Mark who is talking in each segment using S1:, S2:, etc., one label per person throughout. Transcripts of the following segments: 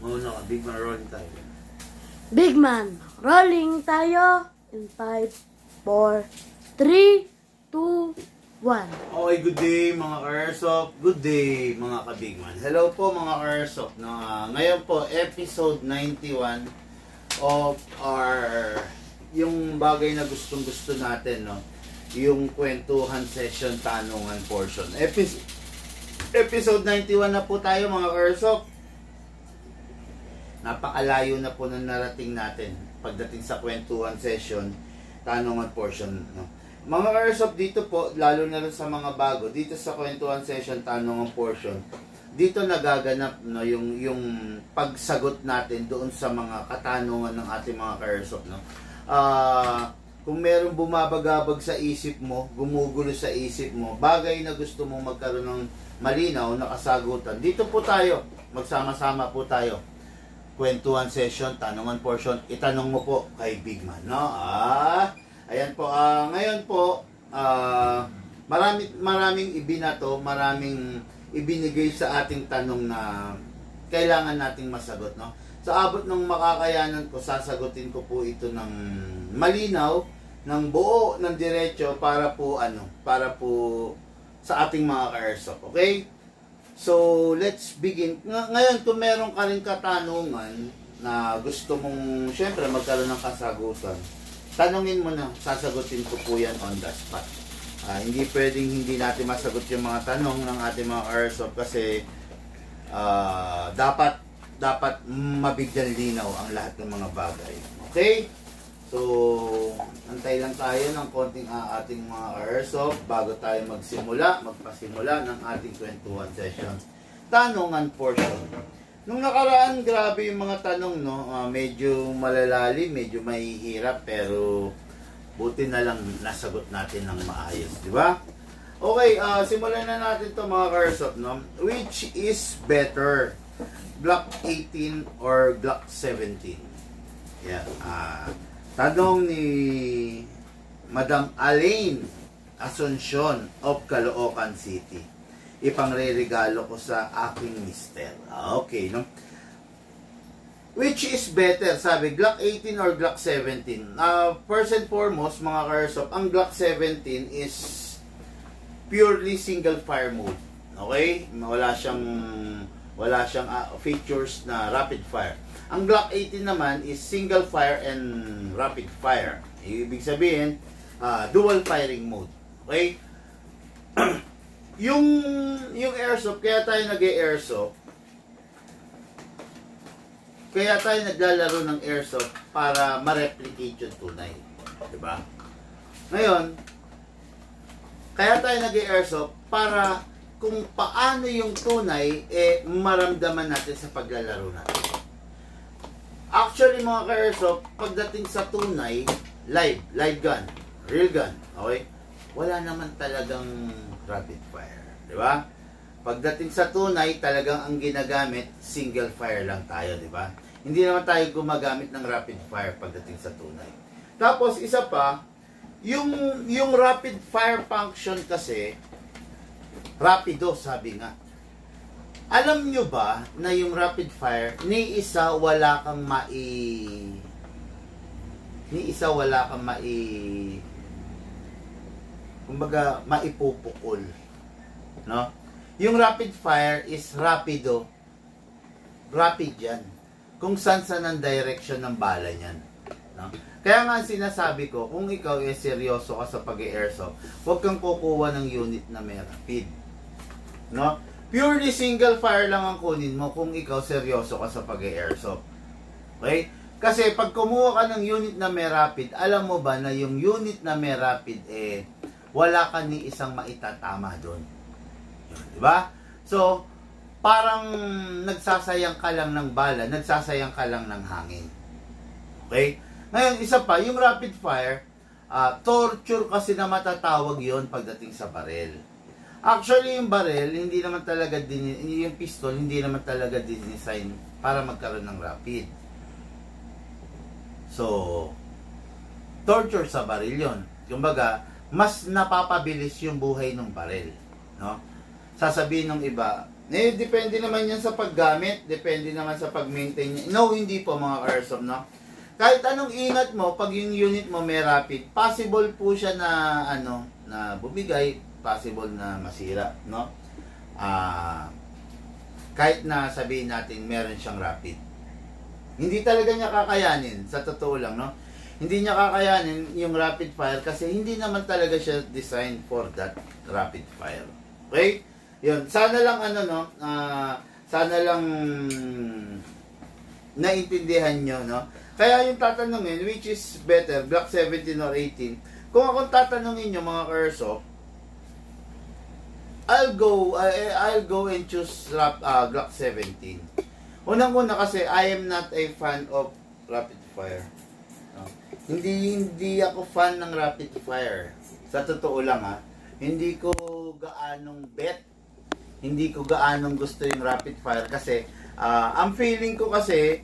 S1: Muna ka, big man rolling tayo.
S2: Big man, rolling tayo in 5, 4, 3, 2, 1.
S1: Okay, good day mga ka-airsoft. Good day mga ka-big man. Hello po mga ka-airsoft. Ngayon po, episode 91 of our yung bagay na gustong-gusto natin, no? Yung kwentuhan session, tanungan portion. Episode 91 na po tayo mga ka-airsoft. Napakalayo na po ng narating natin pagdating sa kwentuhan session, tanungan portion, no? Mga ka-airsoft, dito po, lalo na rin sa mga bago, dito sa kwentuhan session, tanungan portion, dito nagaganap, no, yung pagsagot natin doon sa mga katanungan ng ating mga ka-airsoft, no? Kung merong bumabagabag sa isip mo, gumugulo sa isip mo, bagay na gusto mong magkaroon ng malinaw na kasagutan, dito po tayo, magsama-sama po tayo. Kwentuhan session, tanungan portion, itanong mo po kay Big Man, no? Ayan po, ngayon po, maraming ibinato, maraming ibinigay sa ating tanong na kailangan nating masagot, no? Sa abot ng makakayanan ko, sasagutin ko po ito ng malinaw, ng buo, ng diretso, para po sa ating mga ka-airsoft, okay? So, let's begin. Ngayon, kung meron ka rin katanungan na gusto mong, syempre, magkaroon ng kasagutan, tanungin mo na, sasagutin ko po yan on the spot. Hindi pwedeng hindi natin masagot yung mga tanong ng ating mga airsoft kasi dapat mabigyan linaw ang lahat ng mga bagay. Okay? So, antay lang tayo ng konting ating mga airsoft bago tayo magpasimula ng ating kwentuhan session. Tanungan portion. Nung nakaraan, grabe yung mga tanong, no? Medyo malalalim, medyo mahihirap, pero buti na lang nasagot natin ng maayos, di ba? Okay, simulan na natin to mga airsoft, no? Which is better? Glock 18 or Glock 17? Yeah, tanong ni Madam Alain Asuncion of Caloocan City. Ipangre-regalo ko sa aking mister. Okay, no? Which is better? Sabi, Glock 18 or Glock 17? First and foremost, mga ka-airsoft, ang Glock 17 is purely single fire mode. Okay? Wala siyang features na rapid fire. Ang Glock 18 naman is single fire and rapid fire. Ibig sabihin, dual firing mode. Okay? yung airsoft, kaya tayo nag-airsoft, kaya tayo naglalaro ng airsoft para ma-replicate yung tunay. Diba? Ngayon, kaya tayo nag-airsoft para kung paano yung tunay, maramdaman natin sa paglalaro natin. Actually, mga ka-airsoft, pagdating sa tunay, live gun, real gun, okay? Wala naman talagang rapid fire, di ba? Pagdating sa tunay, talagang ang ginagamit, single fire lang tayo, di ba? Hindi naman tayo gumagamit ng rapid fire pagdating sa tunay. Tapos, isa pa, yung rapid fire function kasi, rapido, sabi nga. Alam nyo ba na yung rapid fire, ni isa wala kang kumbaga maipupukol, no? Yung rapid fire is rapido, rapid yan, kung saan ang direction ng bala niyan, no? Kaya nga sinasabi ko, kung ikaw seryoso ka sa pag-airsoft, huwag kang kukuha ng unit na may rapid, no? Purely single fire lang ang kunin mo kung ikaw seryoso ka sa pag-airsoft. Okay? Kasi pag kumuha ka ng unit na may rapid, alam mo ba na yung unit na may rapid, wala ka ni isang maitatama doon. Diba? So, parang nagsasayang ka lang ng bala, nagsasayang ka lang ng hangin. Okay? Ngayon, isa pa, yung rapid fire, torture kasi na matatawag yon pagdating sa barrel. Actually, yung barrel, hindi naman talaga yung pistol, hindi naman talaga dinesign para magkaroon ng rapid. So, torture sa barrel yon. Kumbaga, mas napapabilis yung buhay ng barrel, no? Sasabihin ng iba, Depende naman yan sa paggamit, depende naman sa pag-maintain niya. No, hindi po mga airsoft, no? Kahit anong ingat mo, pag yung unit mo may rapid, possible po siya na, na bumigay, possible na masira, no? Kahit na sabihin natin meron siyang rapid. Hindi talaga niya kakayanin, sa totoo lang, no? Hindi niya kakayanin yung rapid fire kasi hindi naman talaga siya designed for that rapid fire. Okay? Yun, sana lang sana lang naintindihan nyo, no? Kaya yung tatanungin, which is better, Glock 17 or 18? Kung akong tatanungin nyo mga airsoft, I'll go and choose Glock 17. Unang-una kasi I am not a fan of rapid fire. No? Hindi ako fan ng rapid fire. Sa totoo lang hindi ko gaanong bet. Hindi ko gaanong gusto yung rapid fire kasi ang feeling ko kasi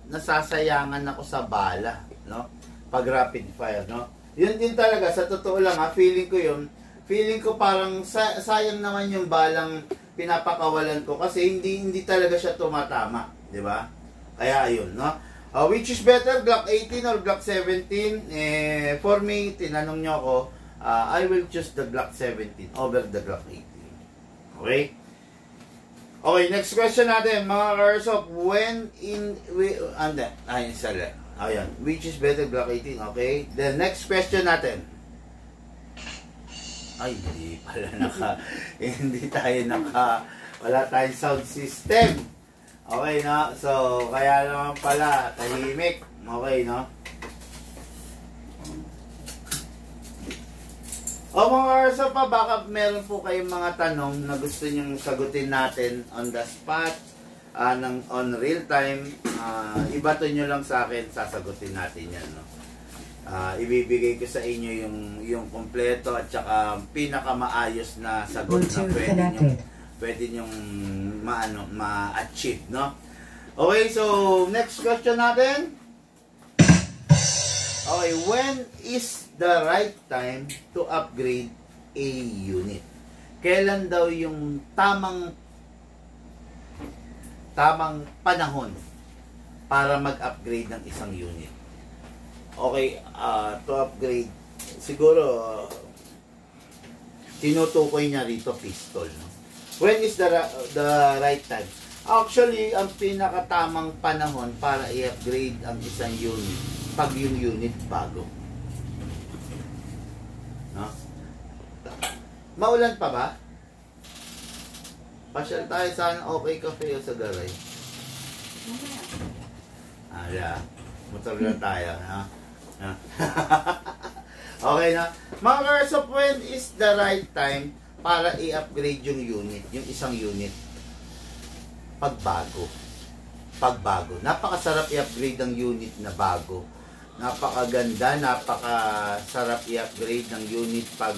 S1: nasasayangan ako sa bala, no? Pag rapid fire, no? Yun din talaga sa totoo lang feeling ko yun. Feeling ko parang sayang naman yung balang pinapakawalan ko kasi hindi talaga siya tumatama, di ba? Kaya ayun, no? Which is better, Glock 18 or Glock 17? For me, tinanong nyo ako, I will choose the Glock 17 over the Glock 18. Okay? Okay, next question natin, mga airsoft, ayan, which is better, Glock 18, okay? The next question natin. Ay, wala tayong sound system. Okay, no? So, kaya naman pala, tahimik. Okay, no? O mga airsoft pa, baka meron po kayong mga tanong na gusto nyong sagutin natin on the spot, on real time. Ibato nyo lang sa akin, sasagutin natin yan, no? Ibibigay ko sa inyo yung kompleto at saka pinakamaayos na sagot na pwede nyong ma-achieve, no? Okay, so next question natin. Okay, when is the right time to upgrade a unit? Kailan daw yung tamang panahon para mag-upgrade ng isang unit? Okay, to upgrade, siguro, tinutukoy niya rito pistol, no? When is the right time? Actually, ang pinakatamang panahon para i-upgrade ang isang unit, pag yung unit bago. No? Maulan pa ba? Pasyal tayo sa Okay Cafe o sa Garay? Yeah. Motor lang tayo, ha? Okay na. Mga airsoft, when is the right time para i-upgrade yung unit, yung isang unit? Pagbago. Napakasarap i-upgrade ang unit na bago. Napakaganda, napakasarap i-upgrade ng unit pag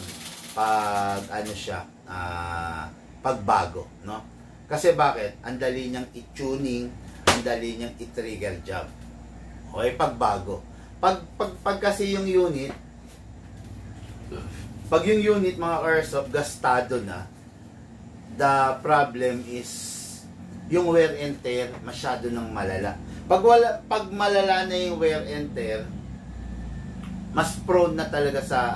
S1: pagbago, no? Kasi bakit? Ang dali niyang i-tuning, ang dali niyang i-trigger job. Okay, pagbago. Pag kasi yung unit, mga airsoft, gastado na, the problem is yung wear and tear masyado nang malala. Pag malala na yung wear and tear, mas prone na talaga sa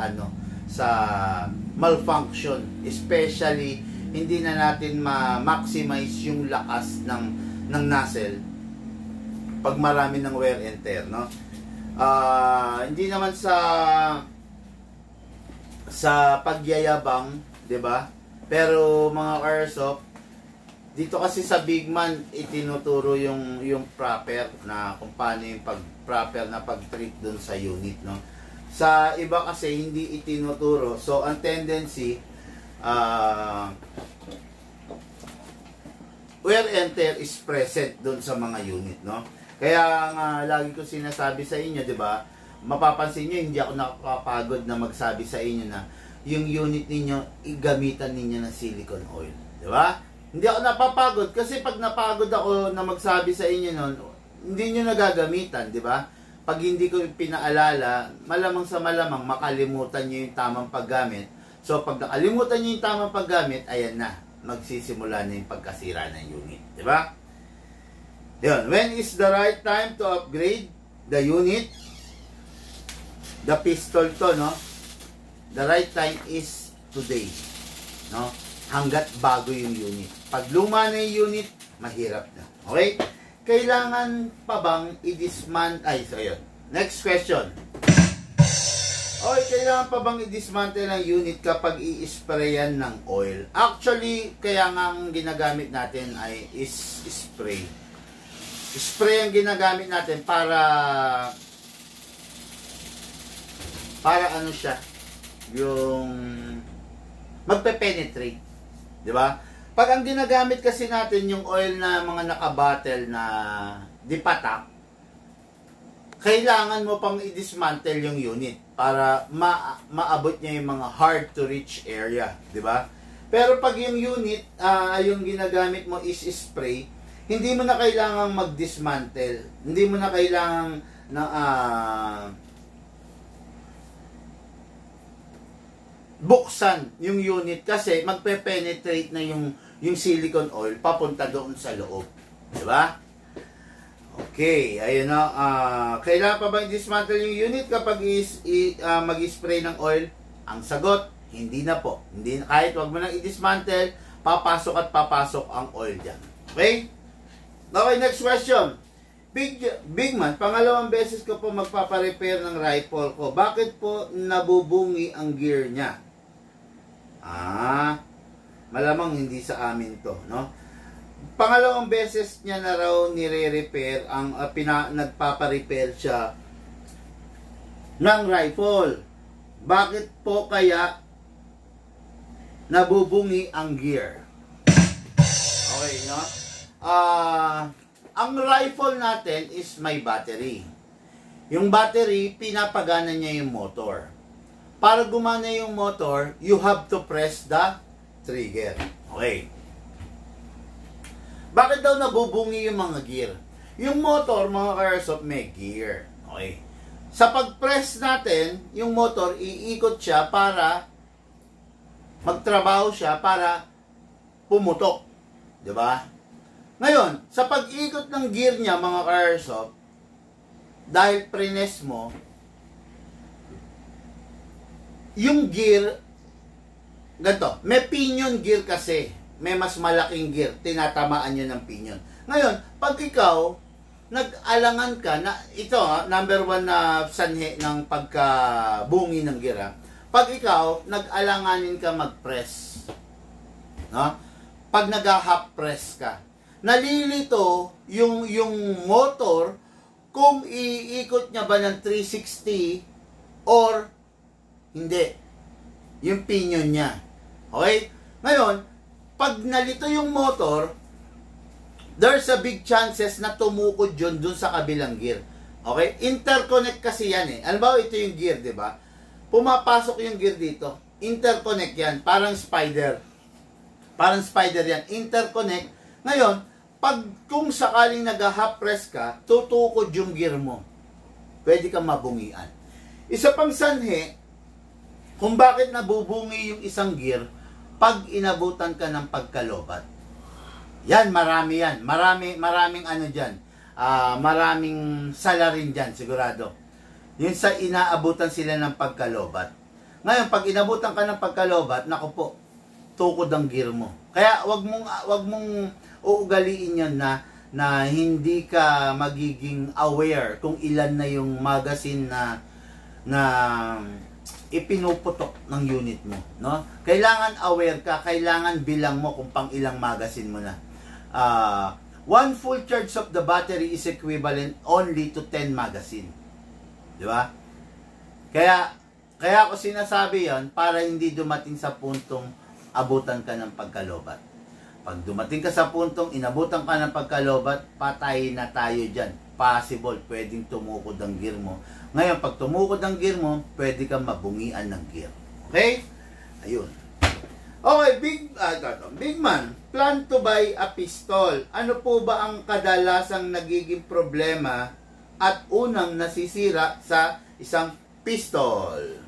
S1: malfunction, especially hindi na natin ma-maximize yung lakas ng nozzle pag marami ng wear and tear, no? Hindi naman sa pagyayabang, 'di ba? Pero mga airsoft, dito kasi sa Bigman itinuturo yung proper na kung paano yung proper na pag-treat dun sa unit, no? Sa iba kasi hindi itinuturo. So ang tendency wear and tear is present dun sa mga unit, no? Kaya nga lagi ko sinasabi sa inyo, 'di ba? Mapapansin niyo hindi ako nakakapagod na magsabi sa inyo na yung unit ninyo igamitan ninyo ng silicone oil, 'di ba? Hindi ako napapagod kasi pag napagod ako na magsabi sa inyo noon, hindi nyo nagagamitan, di ba? Pag hindi ko pinaalala, malamang sa malamang makalimutan nyo yung tamang paggamit. So pag nakalimutan nyo yung tamang paggamit, ayan na. magsisimula na yung pagkasira ng unit. Diba? Yun. When is the right time to upgrade the unit? The pistol to, no? The right time is today. No? Hanggat bago yung unit. Pag luma na yung unit, mahirap na. Okay? Kailangan pa bang i-dismantle? Ay, so yun. Next question. Okay, kailangan pa bang i-dismantle ang unit kapag i-sprayan ng oil? Actually, kaya nga ang ginagamit natin ay is spray. Spray ang ginagamit natin para ano siya, yung magpe-penetrate. Di ba? Pag ang ginagamit kasi natin yung oil na mga nakabattle na dipatak, kailangan mo pang i-dismantle yung unit para maabot niya yung mga hard to reach area, di ba? Pero pag yung unit, yung ginagamit mo is spray, hindi mo na kailangang mag-dismantle. Hindi mo na kailangang buksan yung unit kasi magpe-penetrate na yung silicone oil papunta doon sa loob. Di ba? Okay, ayun na. Kailangan pa ba i-dismantle yung unit kapag mag-spray ng oil? Ang sagot, hindi na po. Hindi, kahit wag mo nang i-dismantle, papasok at papasok ang oil dyan. Okay? Okay, next question. Big man, pangalawang beses ko po magpaparepair ng rifle ko. Bakit po nabubungi ang gear niya? Malamang hindi sa amin to, no? Pangalawang beses niya na raw nire-repair ang nagpapa-repair siya ng rifle. Bakit po kaya nabubungi ang gear? Okay, no? Ang rifle natin is may battery. Yung battery, pinapagana niya yung motor. Para gumana yung motor, you have to press the trigger. Okay. Bakit daw nabubungi yung mga gear? Yung motor, mga ka-airsoft, may gear. Okay. Sa pag-press natin, yung motor, iikot siya para magtrabaho siya para pumutok. Diba? Ngayon, sa pag-ikot ng gear niya, mga ka-airsoft, dahil prines mo, yung gear, ganito, may pinion gear kasi, may mas malaking gear, tinatamaan nyo ng pinion. Ngayon, pag ikaw, nag-alangan ka, na ito number one na sanhi ng pagkabungi ng gear, pag ikaw, nag-alanganin ka mag-press, no? Pag nag-half press ka, nalilito yung motor kung iikot niya ba ng 360 or hindi. Yung pinion niya. Okay? Ngayon, pag nalito yung motor, there's a big chances na tumukod yun dun sa kabilang gear. Okay? Interconnect kasi yan eh. Alam ba, ito yung gear, di ba? Pumapasok yung gear dito. Interconnect yan. Parang spider. Parang spider yan. Interconnect. Ngayon, kung sakaling nag-half press ka, tutukod yung gear mo. Pwede kang mabungian. Isa pang sanhi, kung bakit nabubungi yung isang gear, pag inabutan ka ng pagkalobat. Yan, marami yan. Maraming ano dyan. Maraming salarin dyan, sigurado. Yun sa inaabutan sila ng pagkalobat. Ngayon, pag inabutan ka ng pagkalobat, naku po, tukod ang gear mo. Kaya wag mong uugaliin yan na hindi ka magiging aware kung ilan na yung magazine na ipinuputok ng unit mo, no? Kailangan aware ka, kailangan bilang mo kung pang ilang magazine mo na. One full charge of the battery is equivalent only to 10 magazine. Di ba? Kaya ako sinasabi yan para hindi dumating sa puntong abutan ka ng pagkalobat. Pag dumating ka sa puntong inabutan ka ng pagkalobat, patayin na tayo dyan. Possible, pwedeng tumukod ang gear mo. Ngayon, pag tumukod ang gear mo, pwede kang mabungian ng gear. Okay? Ayun. Okay, big man, plan to buy a pistol. Ano po ba ang kadalasang nagiging problema at unang nasisira sa isang pistol?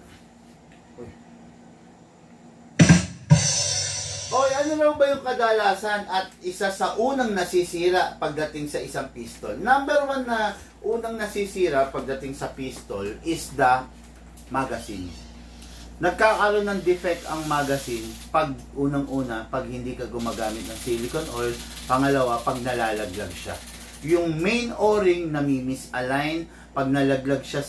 S1: O ano raw ba yung kadalasan at isa sa unang nasisira pagdating sa isang pistol? Number one na unang nasisira pagdating sa pistol is the magazine. Nagkakaroon ng defect ang magazine pag unang-una, pag hindi ka gumagamit ng silicone oil. Pangalawa, pag nalalaglag siya. Yung main o-ring nami-misalign, pag nalaglag siya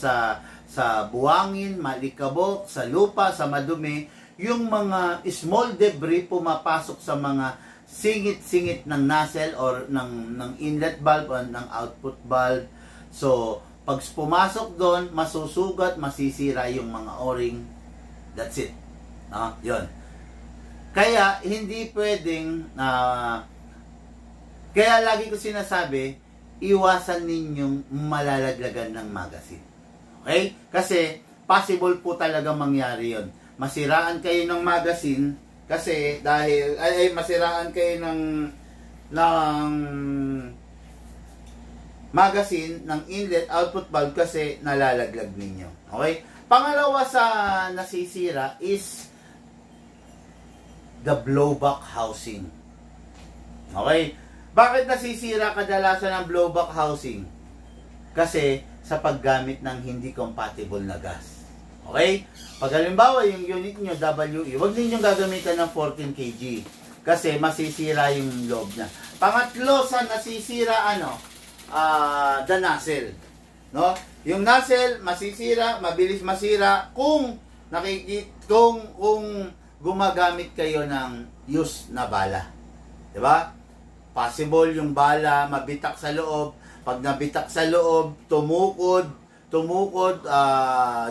S1: sa buwangin, malikabok, sa lupa, sa madumi, yung mga small debris pumapasok sa mga singit-singit ng nozzle or ng inlet valve o ng output valve. So, pag pumasok doon, masusugat, masisira yung mga o-ring. That's it. Yun. Kaya, hindi pwedeng, kaya lagi ko sinasabi, iwasan ninyong malalaglagan ng magazine. Okay? Kasi, possible po talaga mangyari yun. Masiraan kayo ng magazine, kasi dahil, masiraan kayo ng magazine, ng inlet, output valve, kasi nalalaglag ninyo. Okay? Pangalawa sa nasisira is the blowback housing. Okay? Bakit nasisira kadalasan ang blowback housing? Kasi sa paggamit ng hindi compatible na gas. Okay? Pag halimbawa yung unit nyo WE, huwag ninyong gagamitan ng 14 kg kasi masisira yung loob niya. Pangatlo sa nasisira the nozzle. No? Yung nozzle masisira, mabilis masira kung gumagamit kayo ng used na bala. 'Di ba? Possible yung bala mabitak sa loob. Pag nabitak sa loob, tumukod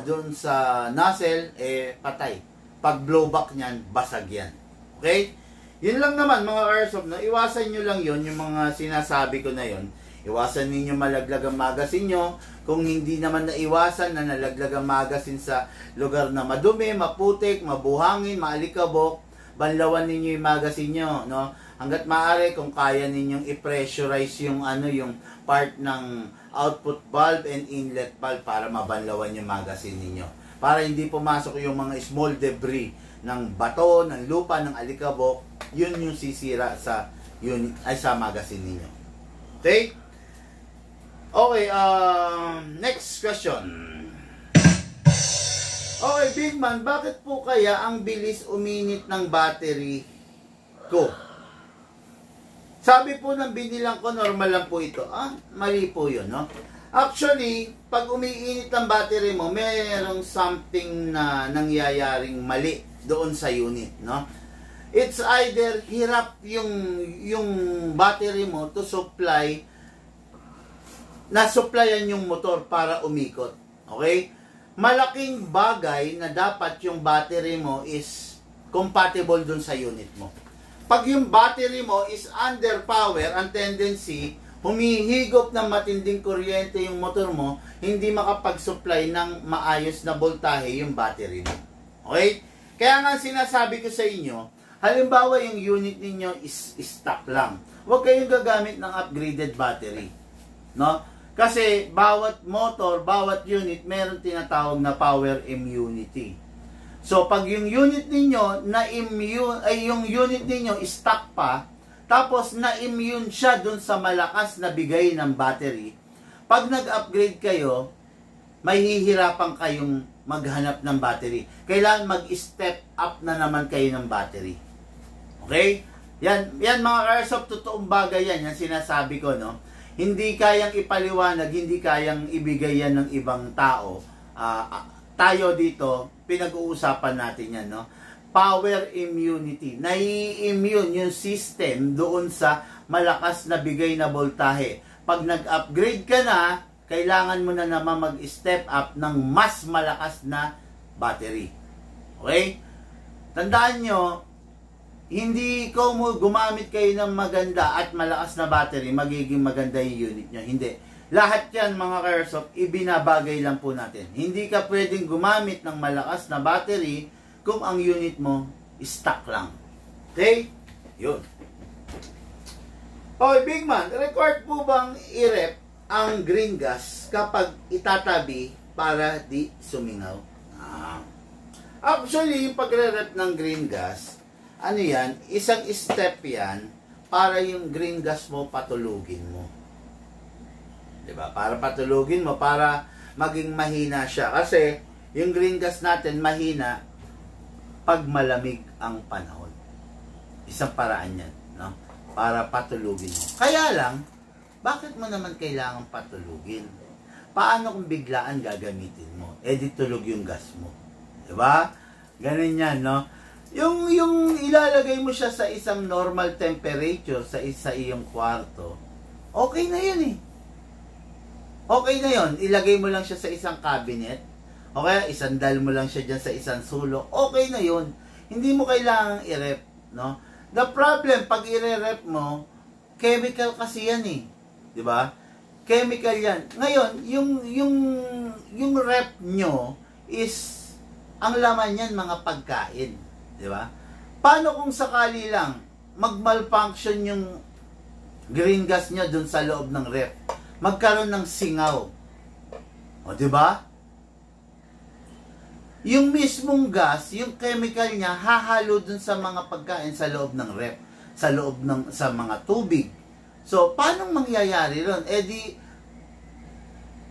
S1: doon sa nozzle, patay. Pag blowback niyan, basag yan. Okay? Yun lang naman mga airsoft, no? Iwasan nyo lang yun, yung mga sinasabi ko na yun. Iwasan ninyo malaglag ang magazine nyo. Kung hindi naman naiwasan na nalaglag ang magazine sa lugar na madumi, maputik, mabuhangin, maalikabok, banlawan ninyo yung magazine nyo, no? Hanggat maaari, kung kaya ninyong i-pressurize yung yung part ng output valve and inlet valve para mabanlawan yung magazine ninyo. Para hindi pumasok yung mga small debris ng bato, ng lupa, ng alikabok, yun yung sisira sa unit sa magazine ninyo. Okay? Okay, next question. Okay, Big Man, bakit po kaya ang bilis uminit ng battery ko? Sabi po ng binilang ko, normal lang po ito. Mali po yun, no? Actually, pag umiinit ang battery mo, mayroong something na nangyayaring mali doon sa unit, no? It's either hirap yung battery mo to supply, na-supplyan yung motor para umikot. Okay? Malaking bagay na dapat yung battery mo is compatible dun sa unit mo. Pag yung battery mo is under power, ang tendency, humihigop ng matinding kuryente yung motor mo, hindi makapag-supply ng maayos na voltahe yung battery mo. Okay? Kaya nga sinasabi ko sa inyo, halimbawa yung unit ninyo is stock lang. Huwag kayong gagamit ng upgraded battery. No? Kasi bawat motor, bawat unit, meron tinatawag na power immunity. So pag yung unit ninyo yung unit ninyo stock pa, tapos na-immune siya dun sa malakas na bigay ng battery, pag nag-upgrade kayo, may hihirapan kayong maghanap ng battery. Kailangan mag-step up na naman kayo ng battery. Okay? Yan mga airsoft, totoong bagay yan sinasabi ko, no? Hindi kayang ipaliwanag, hindi kayang ibigay yan ng ibang tao. Tayo dito, pinag-uusapan natin yan, no? Power immunity. Nai-immune yung system doon sa malakas na bigay na voltahe. Pag nag-upgrade ka na, kailangan mo na naman mag-step up ng mas malakas na battery. Okay? Tandaan nyo, hindi ko gumamit kayo ng maganda at malakas na battery, magiging maganda yung unit nyo. Hindi. Lahat yan mga airsoft, ibinabagay lang po natin. Hindi ka pwedeng gumamit ng malakas na battery kung ang unit mo stock lang. Okay? Yun. Okay, Big Man, required po bang i-rep ang green gas kapag itatabi para di sumingaw? Actually, yung pagre-rep ng green gas, ano yan, isang step yan para yung green gas mo patulugin mo. Diba? Para patulugin mo, para maging mahina siya. Kasi yung green gas natin mahina pag malamig ang panahon. Isang paraan yan, no? Para patulugin mo. Kaya lang, bakit mo naman kailangan patulugin? Paano kung biglaan gagamitin mo? Eh di tulog yung gas mo. Diba? Ganun yan, no? Yung ilalagay mo siya sa isang normal temperature sa iyong kwarto, okay na yun eh. Okay na yun. Ilagay mo lang siya sa isang cabinet, o kaya isandal mo lang siya dyan sa isang sulok, okay na yun. Hindi mo kailangang i-rep, no? The problem, pag i-rep mo, chemical kasi yan eh. Diba? Chemical yan. Ngayon, yung rep nyo is, ang laman yan mga pagkain. Diba? Paano kung sakali lang mag-malfunction yung green gas nyo dun sa loob ng rep? Magkaroon ng singaw. O, diba? Yung mismong gas, yung chemical niya, hahalo dun sa mga pagkain sa loob ng rep, sa mga tubig. So, paano mangyayari ron? Eh di,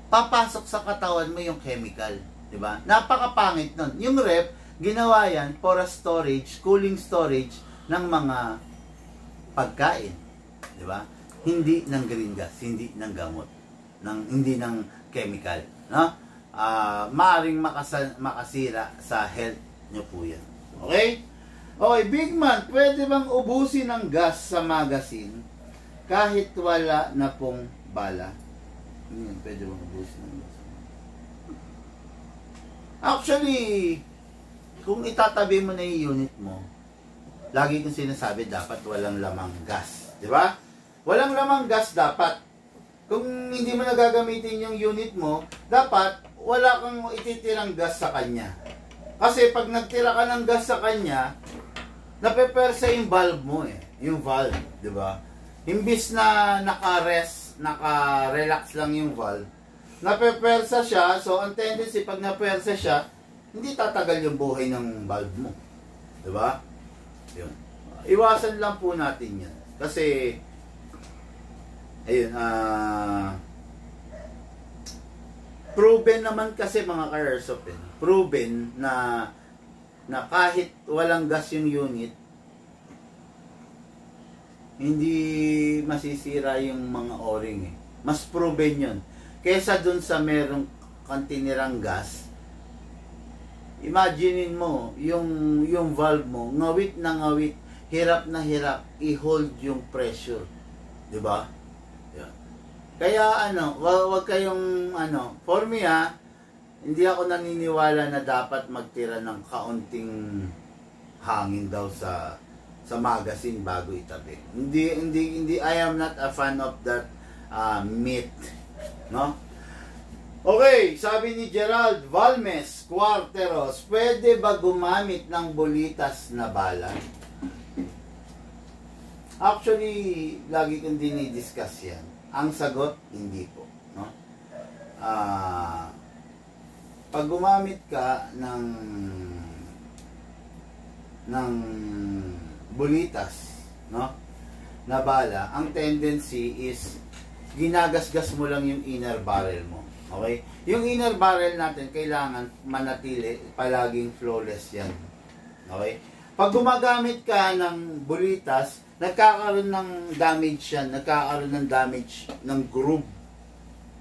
S1: papasok sa katawan mo yung chemical. Diba? Napakapangit nun. Yung rep, ginawa yan for a storage, cooling storage ng mga pagkain. Diba? Hindi ng green gas, hindi ng gamot, hindi ng chemical. No? Maaring makasira sa health nyo po yan. Okay? Okay, Big Man, pwede bang ubusin ang gas sa magazine kahit wala na pong bala? Pwede bang ubusin ang gas? Actually, kung itatabi mo na yung unit mo, lagi kong sinasabi, dapat walang lamang gas. Di ba? Walang lamang gas dapat. Kung hindi mo nagagamitin yung unit mo, dapat wala kang ititirang gas sa kanya. Kasi pag nagtira ka ng gas sa kanya, napepersa yung valve mo eh. Yung valve, di ba? Imbis na naka-relax lang yung valve, napepersa siya. So, ang tendency, pag napersa siya, hindi tatagal yung buhay ng valve mo. Diba? Yun. Iwasan lang po natin yan. Kasi, ayun, proven naman kasi mga ka-airsoft, proven na kahit walang gas yung unit, hindi masisira yung mga o-ring eh. Mas proven yun. Kesa dun sa merong kantinirang gas, imaginein mo, yung valve mo, ngawit na ngawit, hirap na hirap, i-hold yung pressure. Diba? Yan. Kaya wag kayong, for me hindi ako naniniwala na dapat magtira ng kaunting hangin daw sa magazine bago itabi. Hindi, I am not a fan of that myth. No? Okay, sabi ni Gerald Valmes Cuarteros, pwede ba gumamit ng bulitas na bala? Actually, lagi kong dinidiscuss yan. Ang sagot, hindi po. No? Pag gumamit ka ng bulitas, no, na bala, ang tendency is ginagasgas mo lang yung inner barrel mo. Okay? Yung inner barrel natin, kailangan manatili, palaging flawless yan. Okay? Pag gumagamit ka ng bulitas, nagkakaroon ng damage yan. Nagkakaroon ng damage ng groove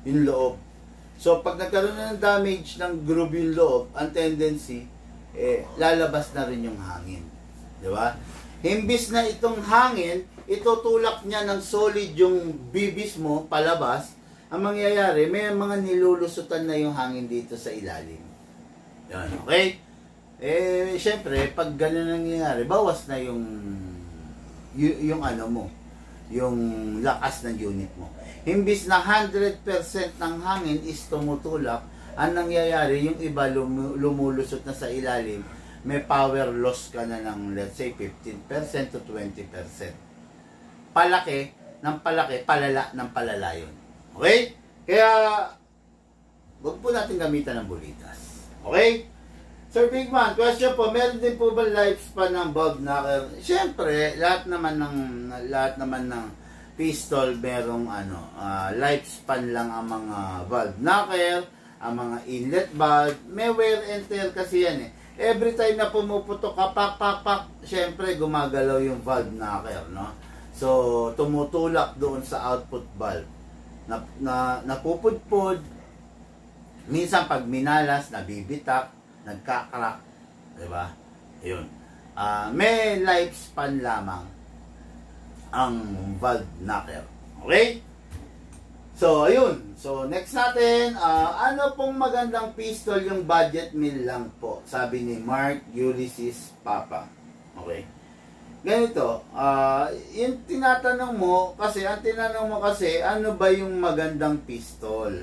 S1: yung loob. So, pag nagkaroon ng damage ng groove yung loob, ang tendency, lalabas na rin yung hangin. Di ba? Imbis na itong hangin, itutulak niya ng solid yung bibis mo, palabas, ang mangyayari, may mga nilulusutan na yung hangin dito sa ilalim. Yan, okay? Syempre, pag gano'n nangyayari, bawas na yung lakas ng unit mo. Imbis na 100% ng hangin is tumutulak, ang nangyayari, yung iba lumulusot na sa ilalim, may power loss ka na ng, let's say, 15% to 20%. Palaki ng palaki, palala ng palala yun. Okay? Kaya, huwag po natin gamitan ng bulitas. Okay? Sir Bigman, question po, meron din po ba lifespan ng valve knocker? Siyempre, lahat naman ng pistol merong lifespan lang ang mga valve knocker, ang mga inlet valve, may wear and tear kasi yan eh. Every time na pumuputok ka, pak, siyempre gumagalaw yung valve knocker, no? So, tumutulak doon sa output valve. Napupudpud, minsan pag minalas, nabibitak, nagkakrak, di ba? Yun. May lifespan lamang ang valve knocker. Okay? So, ayun. So, next natin, ano pong magandang pistol yung budget mill lang po? Sabi ni Mark Ulysses Papa. Okay? Ganito, yung tinatanong mo, kasi, ano ba yung magandang pistol?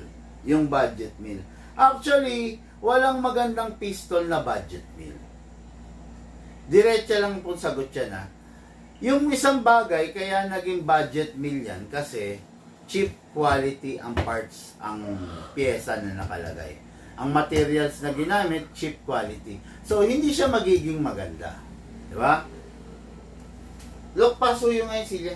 S1: Yung budget mill. Actually, walang magandang pistol na budget mill. Diretso lang po sagot yan ha. Yung isang bagay, kaya naging budget mill yan kasi cheap quality ang parts, ang pyesa na nakalagay. Ang materials na ginamit, cheap quality. So, hindi siya magiging maganda. Di ba? Look, pasuyo ngayon sila.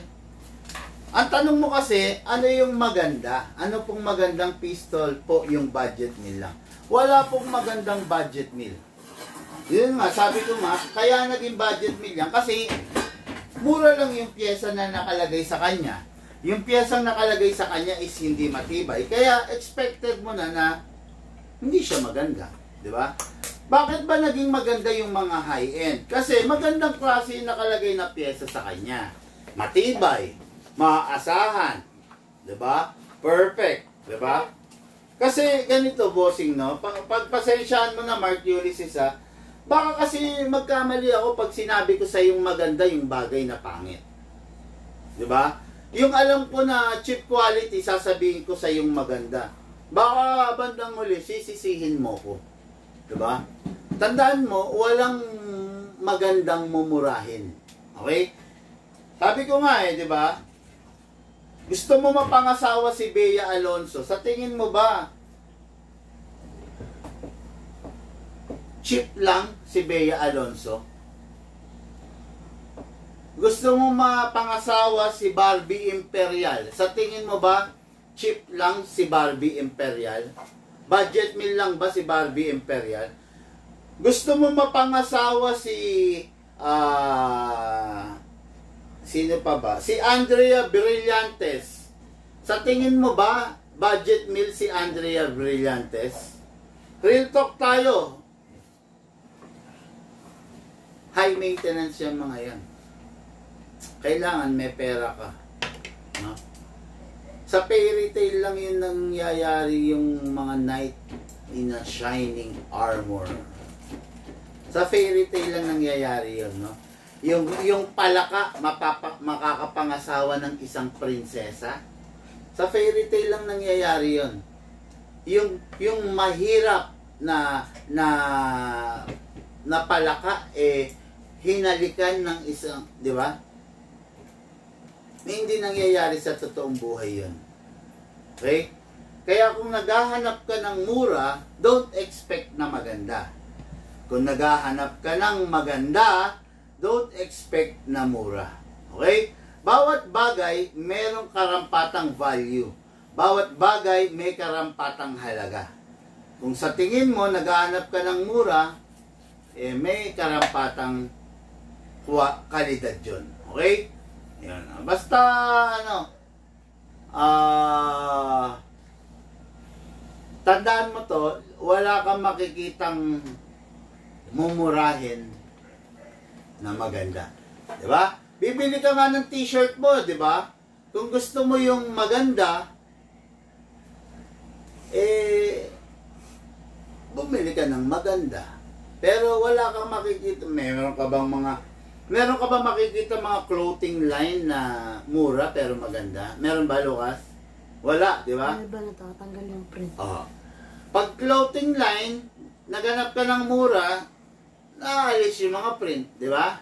S1: Ang tanong mo kasi, ano yung maganda? Ano pong magandang pistol po yung budget mill lang? Wala pong magandang budget mill. Yun nga, sabi ko nga, kaya naging budget mill yan kasi mura lang yung pyesa na nakalagay sa kanya. Yung pyesang nakalagay sa kanya is hindi matibay. Kaya expected mo na hindi siya maganda. Di ba? Bakit ba naging maganda yung mga high-end? Kasi magandang klase yung nakalagay na pyesa sa kanya. Matibay, maaasahan. Di ba? Perfect. Di ba? Kasi ganito, bossing, no? Pagpasensyahan mo na, Mark Ulysses, ha? Baka kasi magkamali ako pag sinabi ko sa yung maganda yung bagay na pangit. Di ba? Yung alam ko na cheap quality, sasabihin ko sa yung maganda. Baka bandang huli, sisisihin mo ko. Di ba? Tandaan mo, walang magandang mumurahin. Okay? Sabi ko nga di ba? Gusto mo mapangasawa si Bea Alonso. Sa tingin mo ba, cheap lang si Bea Alonso? Gusto mo mapangasawa si Barbie Imperial? Sa tingin mo ba, cheap lang si Barbie Imperial? Budget mill lang ba si Barbie Imperial? Gusto mo mapangasawa si sino pa ba? Si Andrea Brillantes. Sa tingin mo ba, budget mill si Andrea Brillantes? Real talk tayo. High maintenance yung mga yan. Kailangan may pera ka. No? Sa fairy tale lang yun nangyayari yung mga knight in a shining armor. Sa fairy tale lang nangyayari yun, no? Yung palaka, makakapangasawa ng isang prinsesa. Sa fairy tale lang nangyayari yun. Yung mahirap na palaka, hinalikan ng isang, di ba? Hindi nangyayari sa totoong buhay yun. Okay? Kaya kung naghahanap ka ng mura, don't expect na maganda. Kung naghahanap ka ng maganda, don't expect na mura. Okay? Bawat bagay, merong karampatang value. Bawat bagay, may karampatang halaga. Kung sa tingin mo, naghahanap ka ng mura, may karampatang kalidad yun. Okay? Yan. Basta, tandaan mo to, wala kang makikitang mumurahin na maganda. Diba? Bibili ka nga ng t-shirt mo, diba? Kung gusto mo yung maganda, bumili ka ng maganda. Pero wala kang makikita, meron ka ba makikita mga clothing line na mura pero maganda? Meron ba, Lucas? Wala, di ba?
S2: Ano ba natatanggal yung print?
S1: Pag clothing line, naganap ka ng mura, naalis yung mga print, di ba?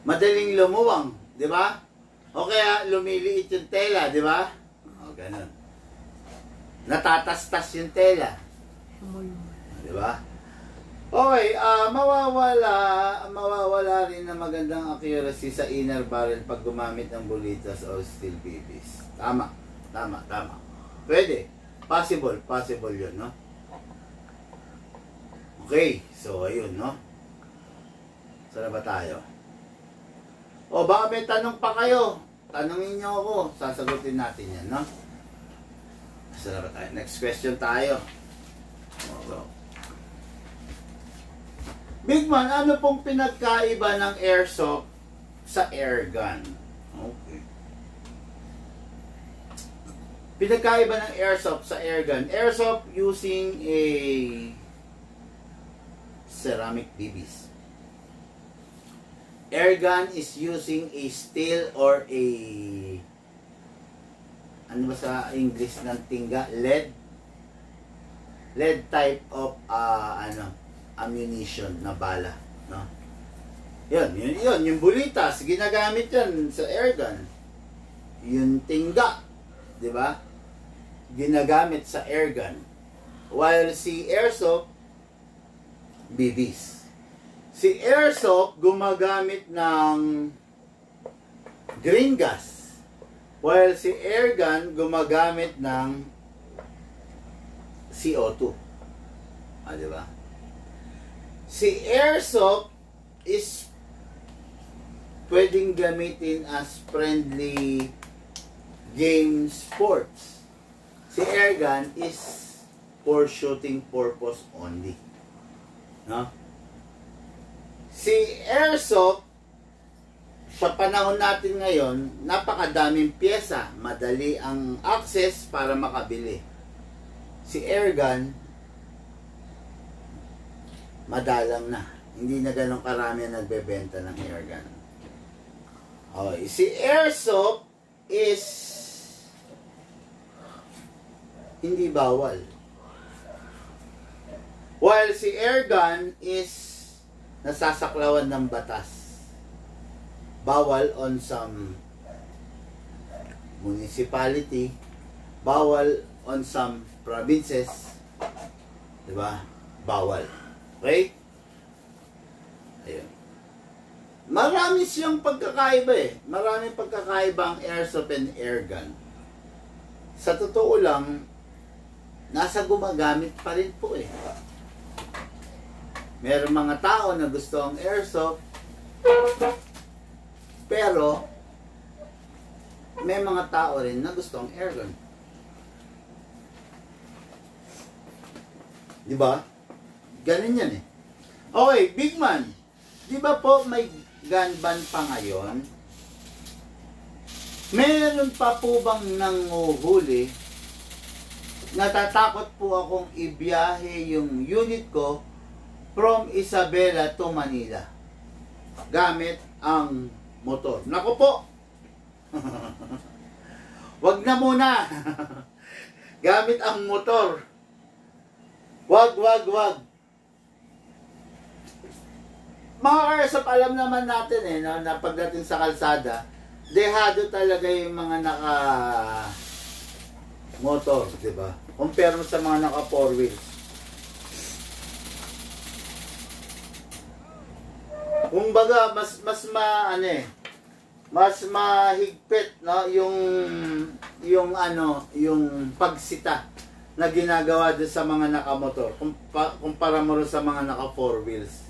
S1: Madaling lumuwang, di ba? O kaya lumiliit yung tela, di ba? Ganun. Natatastas yung tela. Di ba? Okay, mawawala rin na magandang accuracy sa inner barrel pag gumamit ng bulitas o steel BBs. Tama. Pwede. Possible yun, no? Okay, so ayun, no? Saan ba tayo? O, baka may tanong pa kayo. Tanungin nyo ako. Sasagutin natin yan, no? Saan ba tayo? Next question tayo. So, Big Man, ano pong pinagkaiba ng airsoft sa airgun? Okay. Pinagkaiba ng airsoft sa airgun. Airsoft using a ceramic BBs. Airgun is using a steel or a ano ba sa English ng tingga? Lead type of ammunition na bala, no? Yun, yung bulitas, ginagamit yan sa airgun. Yung tingga, di ba? Ginagamit sa airgun. While si airsoft, BBs. Si airsoft, gumagamit ng green gas. While si airgun, gumagamit ng CO2. Di ba? Si airsoft is pwedeng gamitin as friendly game sports. Si airgun is for shooting purpose only. No? Si airsoft, sa panahon natin ngayon, napakadaming pyesa, madali ang access para makabili. Si airgun, madalang na. Hindi na ganun karami ang nagbebenta ng airgun. Okay. Si airsoft is hindi bawal. While si airgun is nasasaklawan ng batas. Bawal on some municipality. Bawal on some provinces. Diba? Bawal. Okay? Ayun. Marami siyang pagkakaiba eh. Maraming pagkakaiba ang airsoft and airgun. Sa totoo lang, nasa gumagamit pa rin po eh. Meron mga tao na gusto ang airsoft, pero may mga tao rin na gusto ang airgun. Di ba? Ganun yan eh. Okay, Big Man. Di ba po may gun ban pa ngayon? Meron pa po bang nanguhuli? Natatakot po akong ibiyahe yung unit ko from Isabela to Manila gamit ang motor. Naku po! Wag na muna! Gamit ang motor. Wag. Mga airsoft, alam naman natin eh, no, na pagdating sa kalsada, dehado talaga yung mga naka-motor, di ba? Compare mo sa mga naka-4 wheels. Kumbaga, mas mahigpit, no, yung pagsita na ginagawa doon sa mga naka-motor kumpara mo rin sa mga naka-4 wheels.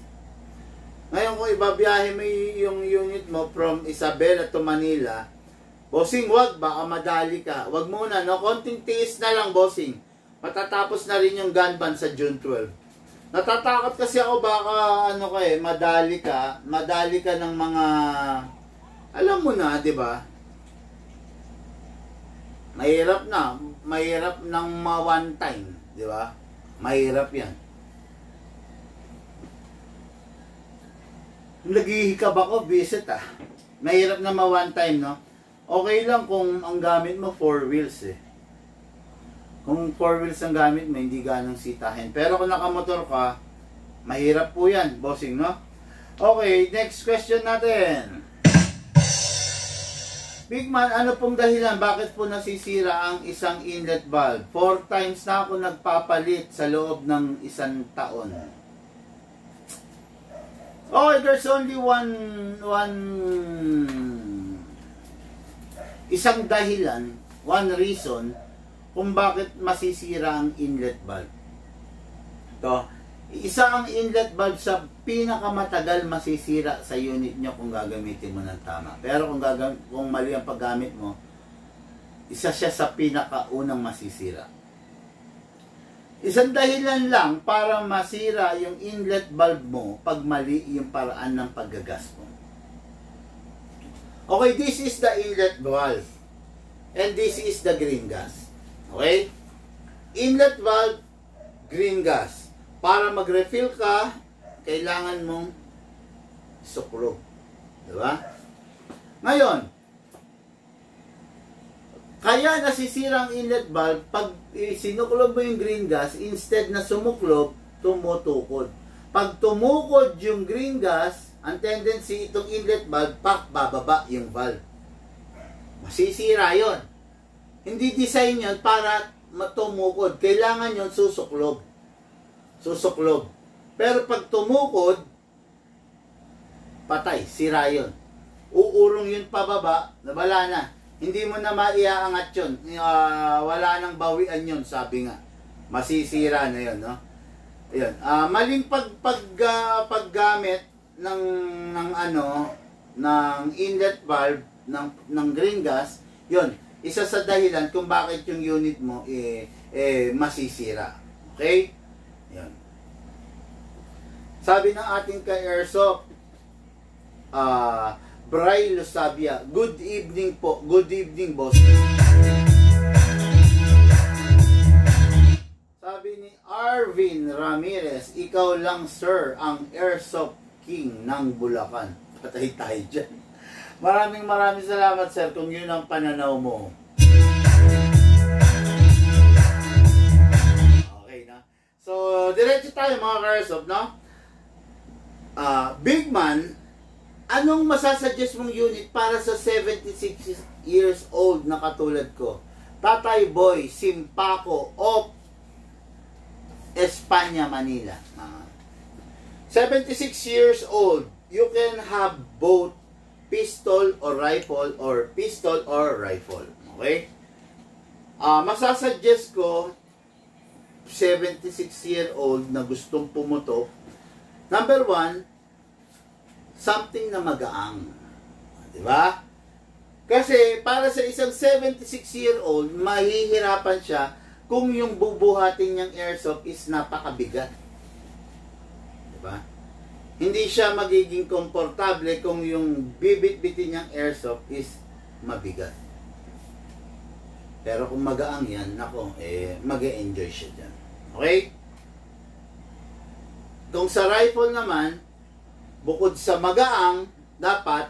S1: Ngayon kung ibabiyahe mo yung unit mo from Isabela to Manila, bossing, wag, baka madali ka. Wag muna, no? Konting tiis na lang, bossing. Matatapos na rin yung gun ban sa June 12. Natatakot kasi ako baka madali ka ng mga, alam mo na, di ba? Mahirap ng one time, di ba? Mahirap yan. Naghihikab ako, visit ah. Mahirap na one time, no? Okay lang kung ang gamit mo 4 wheels eh. Kung 4 wheels ang gamit mo, hindi ganang sitahin. Pero kung nakamotor ka, mahirap po yan, bossing, no? Okay, next question natin. Big Man, ano pong dahilan? Bakit po nasisira ang isang inlet valve? 4 times na ako nagpapalit sa loob ng 1 taon. Okay, there's only isang dahilan, one reason kung bakit masisira ang inlet valve. Ito, isa ang inlet valve sa pinakamatagal masisira sa unit nyo kung gagamitin mo ng tama. Pero kung mali ang paggamit mo, isa siya sa pinakaunang masisira. Isang dahilan lang para masira yung inlet valve mo pag mali yung paraan ng paggagas mo. Okay, this is the inlet valve. And this is the green gas. Okay? Inlet valve, green gas. Para mag-refill ka, kailangan mong suklog. Diba? Ngayon, kaya nasisira ang inlet valve pag sinuklob mo yung green gas, instead na sumuklob, tumutukod. Pag tumukod yung green gas, ang tendency itong inlet valve, bababa yung valve. Masisira yon. Hindi design yon para matumukod. Kailangan yon susuklob. Susuklob. Pero pag tumukod, patay, sira yon. Uurong yun pababa, wala na. Hindi mo na maiaangat yun. Wala nang bawian yun, sabi nga. Masisira na yun, no? Ayun. Maling paggamit ng inlet valve ng green gas, yun. Isa sa dahilan kung bakit yung unit mo masisira. Okay? Yan. Sabi ng ating ka-airsoft, Bray Lusabia, good evening po. Good evening, boss. Sabi ni Arvin Ramirez, ikaw lang sir ang airsoft king ng Bulacan. Patay tayo dyan. Maraming salamat sir kung yun ang pananaw mo. Okay na. So, diretso tayo mga ka-airsoft, no? Big man, anong masasuggest mong unit para sa 76 years old na katulad ko? Tatay Boy, Simpaco, of Espanya, Manila. 76 years old, you can have both pistol or rifle or pistol or rifle. Okay? Masasuggest ko 76-year-old na gustong pumutok. Number one, something na magaang. Diba? Kasi para sa isang 76-year-old, mahihirapan siya kung yung bubuhatin niyang airsoft is napakabigat. Diba? Hindi siya magiging komportable kung yung bibit-bitin niyang airsoft is mabigat. Pero kung magaang yan, nako, mag-e-enjoy siya dyan. Okay? Kung sa rifle naman, bukod sa magaang, dapat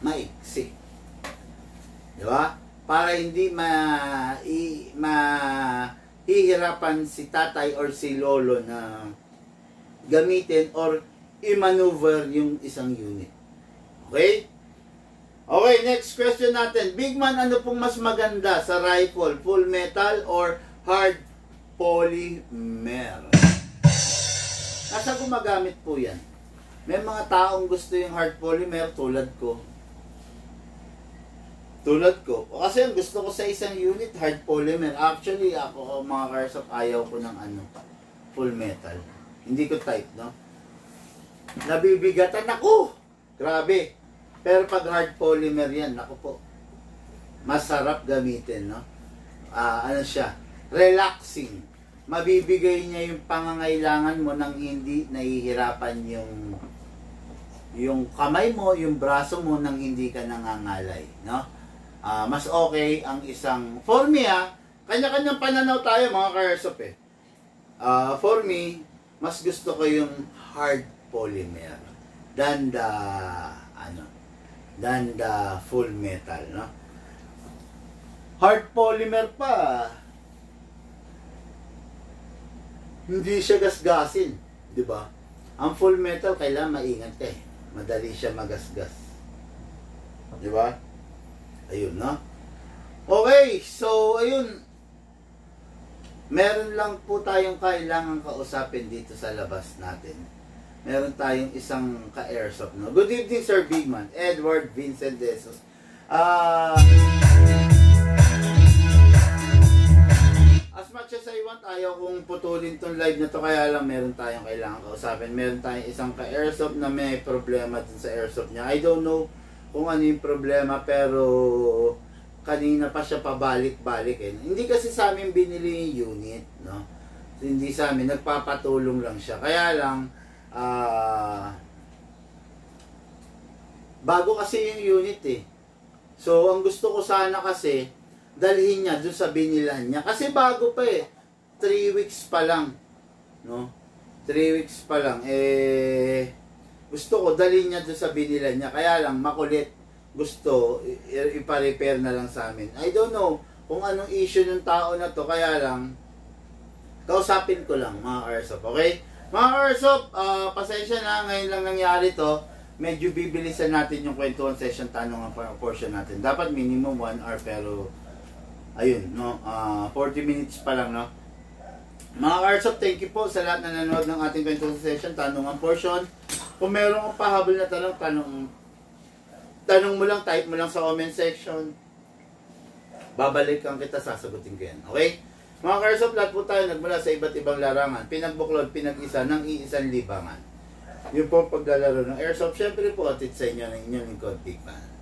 S1: maiksi. Diba? Para hindi mahihirapan si tatay or si lolo na gamitin or i-maneuver yung isang unit. Okay? Okay, next question natin. Big man, ano pong mas maganda sa rifle? Full metal or hard polymer? Nasa gumagamit po yan. May mga taong gusto yung hard polymer tulad ko. Kasi ang gusto ko sa isang unit, hard polymer. Actually, ako mga ka-airsoft, ayaw ko ng full metal. Hindi ko type, no? Nabibigatan ako! Grabe! Pero pag hard polymer yan, ako po, masarap gamitin, no? Ano siya? Relaxing. Mabibigay niya yung pangangailangan mo nang hindi nahihirapan yung kamay mo, yung braso mo nang hindi ka nangangalay, no? Mas okay ang isang, for me kanya-kanyang pananaw tayo mga ka-airsoft eh. For me, mas gusto ko yung hard polymer than the full metal, no? Hard polymer pa, hindi siya gasgasin, di ba? Ang full metal kailangan maingat ka eh. Madali siya magasgas. Di ba? Ayun, no? Okay, so ayun. Meron lang po tayong kailangan kausapin dito sa labas natin. meron tayong isang ka-airsoft, no? Good evening, Sir Bigman. Edward Vincent Desos. As much as I want, ayaw kong putulin tong live na to, kaya lang meron tayong kailangan kausapin. Meron tayong isang ka-airsoft na may problema dun sa airsoft niya. I don't know kung ano yung problema, pero kanina pa siya pabalik-balik eh. Hindi kasi sa amin binili yung unit, no? Hindi sa amin, nagpapatulong lang siya. Kaya lang, bago kasi yung unit eh. So, ang gusto ko sana kasi, dalhin niya doon sa binilan niya. Kasi bago pa eh. 3 weeks pa lang. No? 3 weeks pa lang. Gusto ko dalhin niya doon sa binilan niya. Kaya lang, makulit. Gusto, ipa-repair na lang sa amin. I don't know kung anong issue ng tao na to. Kaya lang, kausapin ko lang, mga Airsoft. Okay? Mga Airsoft, pasensya na. Ngayon lang nangyari to. Medyo bibilisan natin yung kwentuhan session, tanong ang portion natin. Dapat minimum 1 hour, pero ayun, no? 40 minutes pa lang, no? Mga Airsoft, thank you po sa lahat na nanonood ng ating kwentuhan session, tanong ang portion. Kung meron kang pahabol na tanong, tanong mo lang, type mo lang sa comment section. Babalikan kita, sasagutin ko yan. Okay? Mga Airsoft, lahat po tayo nagmula sa iba't ibang larangan. Pinagbuklod, pinag-isa ng iisang libangan. Yun po paglalaro ng Airsoft. Siyempre po, atit sa inyo ng inyong lingkod, Bigman.